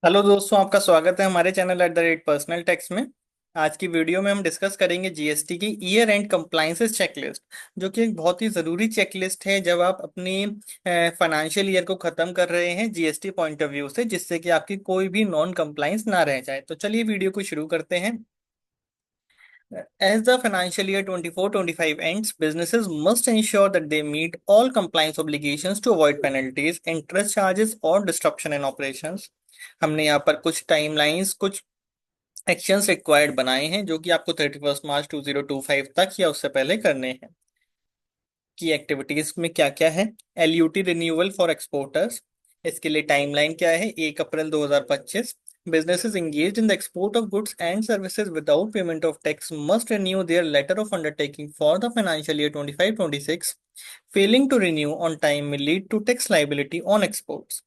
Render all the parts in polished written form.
Hello दोस्तों, आपका स्वागत है हमारे चैनल @पर्सनल टैक्स में। आज की वीडियो में हम डिस्कस करेंगे जीएसटी की ईयर एंड कंप्लायंसेस चेकलिस्ट, जो कि एक बहुत ही ज़रूरी चेकलिस्ट है जब आप अपनी फाइनेंशियल ईयर को ख़त्म कर रहे हैं जीएसटी पॉइंट ऑफ व्यू से, जिससे कि आपकी कोई भी नॉन कंप्लायंस ना रह जाए। तो चलिए वीडियो को शुरू करते हैं। As the financial year 24-25 ends, businesses must ensure that they meet all compliance obligations to avoid penalties, interest charges or disruption in operations। हमने यहाँ पर कुछ टाइमलाइंस, कुछ एक्शंस रिक्वायर्ड बनाए हैं जो कि आपको 31 मार्च 2025 तक या उससे पहले करने हैं। की एक्टिविटीज में क्या क्या है? एलयूटी रिन्यूअल फॉर एक्सपोर्टर्स, इसके लिए टाइमलाइन क्या है? 1 अप्रैल 2025। Businesses engaged in the export of goods and services without payment of tax must renew their letter of undertaking for the financial year 25-26. Failing to renew on time may lead to tax liability on exports.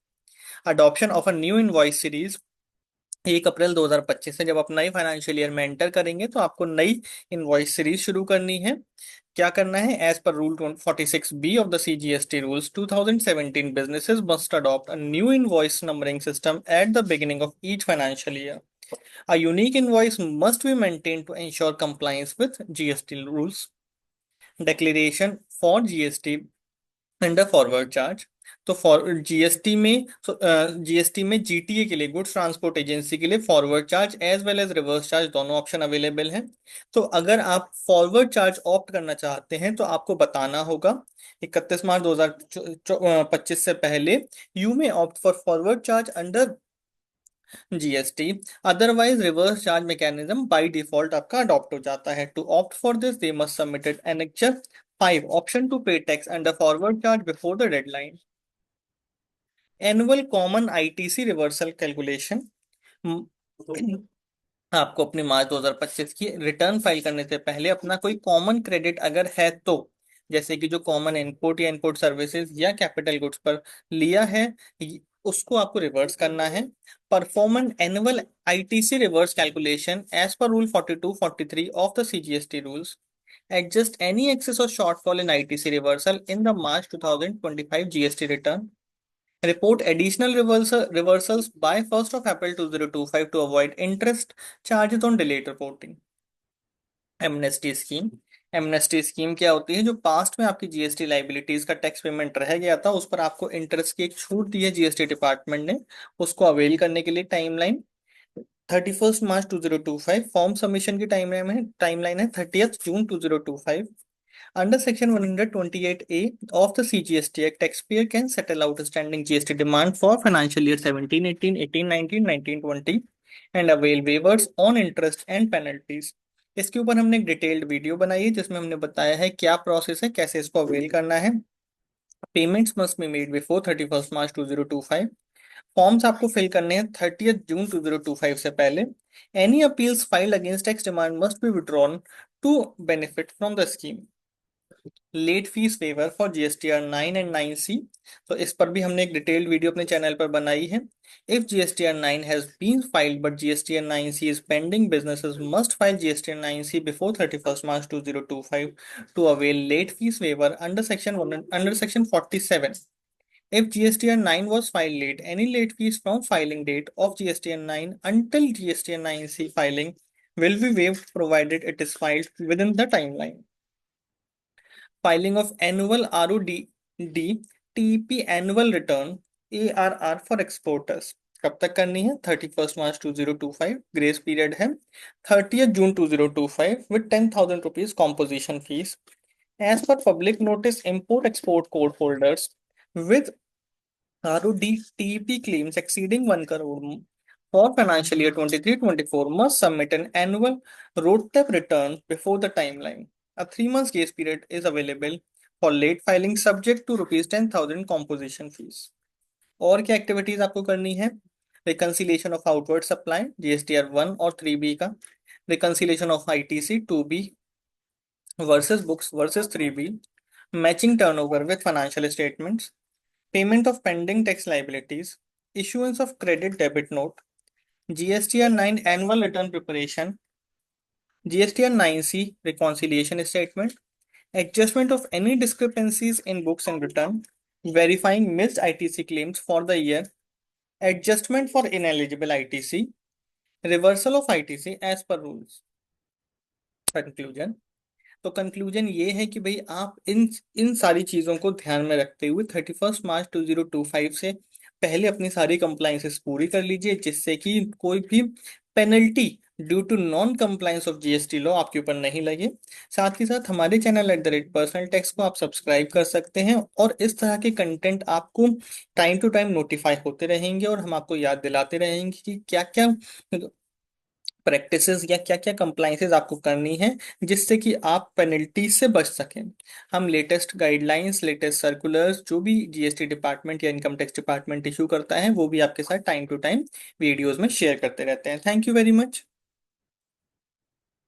Adoption of a new invoice series, 1 अप्रैल 2025 से जब आप नई financial year में enter करेंगे तो आपको नई invoice series शुरू करनी है। क्या करना है? As per rule 46B of the CGST rules 2017, businesses must adopt a new invoice numbering system at the beginning of each financial year. A unique invoice must be maintained to ensure compliance with GST rules. Declaration for GST under forward charge. तो for GST में GST में GTA के लिए, goods transport agency के लिए, forward charge as well as reverse charge दोनों option available हैं। तो अगर आप फॉरवर्ड चार्ज ऑप्ट करना चाहते हैं तो आपको बताना होगा 31 मार्च 2025 से पहले यू में opt for forward charge under GST, otherwise reverse charge mechanism by default आपका अडॉप्ट हो जाता है। To opt for this they must submitted annexure 5 option to pay tax under forward charge before the deadline. Annual common ITC reversal calculation, आपको अपने मार्च 2025 की return file करने से पहले अपना कोई कॉमन क्रेडिट अगर है तो, जैसे कि जो कॉमन इनपुट या इनपुट सर्विसेज या कैपिटल गुड्स पर लिया है, उसको आपको रिवर्स करना है। Performance annual ITC reverse calculation as per rule 42-43 of the CGST rules. Adjust any excess और shortfall in ITC reversal in the March 2025 GST return. Report additional reversals by 1st of April 2025 to avoid interest charges on delayed reporting. Amnesty scheme, amnesty scheme क्या होती है? जो past में आपकी GST liabilities का tax payment रह गया था, उस पर आपको इंटरेस्ट की एक छूट दी है जीएसटी डिपार्टमेंट ने। उसको अवेल करने के लिए टाइमलाइन 31 मार्च 2025। फॉर्म सबमिशन की टाइमलाइन है 30 June 2025। Under Section 128A of the CGST Act, taxpayer can settle outstanding GST demand for financial year 17-18, 18-19, 19-20 and avail waivers on interest and penalties। इसके ऊपर हमने एक डिटेल्ड वीडियो बनाई है जिसमें हमने बताया है क्या प्रोसेस है, कैसे इसको अवेल करना है। Payments must be made before 31 March 2025। Forms आपको फिल करने हैं 30 जून 2025 से पहले। Any appeals filed against tax demand must be withdrawn to benefit from the scheme. Late fees waiver for GSTR 9 and 9C, तो इस पर भी हमने एक डिटेल्ड वीडियो अपने चैनल पर बनाई है। If GSTR 9 has been filed but GSTR 9C is pending, businesses must file GSTR 9C before 31 March 2025 to avail late fees waiver under section 47। If GSTR 9 was filed late, any late fees from filing date of GSTR 9 until GSTR 9C filing will be waived provided it is filed within the timeline। Filing of annual ROD TEP annual return ARR for exporters कब तक करनी है? 31 March 2025। Grace period है 30 June 2025 with 10,000 rupees composition fees. As per public notice, import export code holders with ROD TEP claims exceeding 1 crore for financial year 23-24 must submit an annual roadmap return before the timeline. A 3 months grace period is available for late filing subject to rupees 10,000 composition fees। और क्या activities आपको करनी है? Reconciliation of outward supply GSTR 1 और 3B का, reconciliation of ITC 2B versus books versus 3B, matching turnover with financial statements, payment of pending tax liabilities, issuance of credit debit note, GSTR 9 annual return preparation, GSTR 9C reconciliation statement, adjustment of any discrepancies in books and return, verifying missed ITC claims for the year, adjustment for ineligible ITC, reversal of ITC as per rules. Conclusion. तो conclusion ये है कि भाई आप इन इन सारी चीजों को ध्यान में रखते हुए 31 मार्च 2025 से पहले अपनी सारी कंप्लाइंसेस पूरी कर लीजिए, जिससे कि कोई भी penalty due to non compliance of GST law आपके ऊपर नहीं लगे। साथ ही साथ हमारे चैनल पर्सनल टैक्स को आप सब्सक्राइब कर सकते हैं, और इस तरह के कंटेंट आपको टाइम टू टाइम नोटिफाई होते रहेंगे, और हम आपको याद दिलाते रहेंगे कि क्या क्या प्रैक्टिसेस या क्या क्या कंप्लाइंसेस आपको करनी है, जिससे कि आप पेनल्टी से बच सकें। हम लेटेस्ट गाइडलाइंस, लेटेस्ट सर्कुलर्स जो भी जीएसटी डिपार्टमेंट या इनकम टैक्स डिपार्टमेंट इशू करता है, वो भी आपके साथ टाइम टू टाइम वीडियोस में शेयर करते रहते हैं। Thank you very much.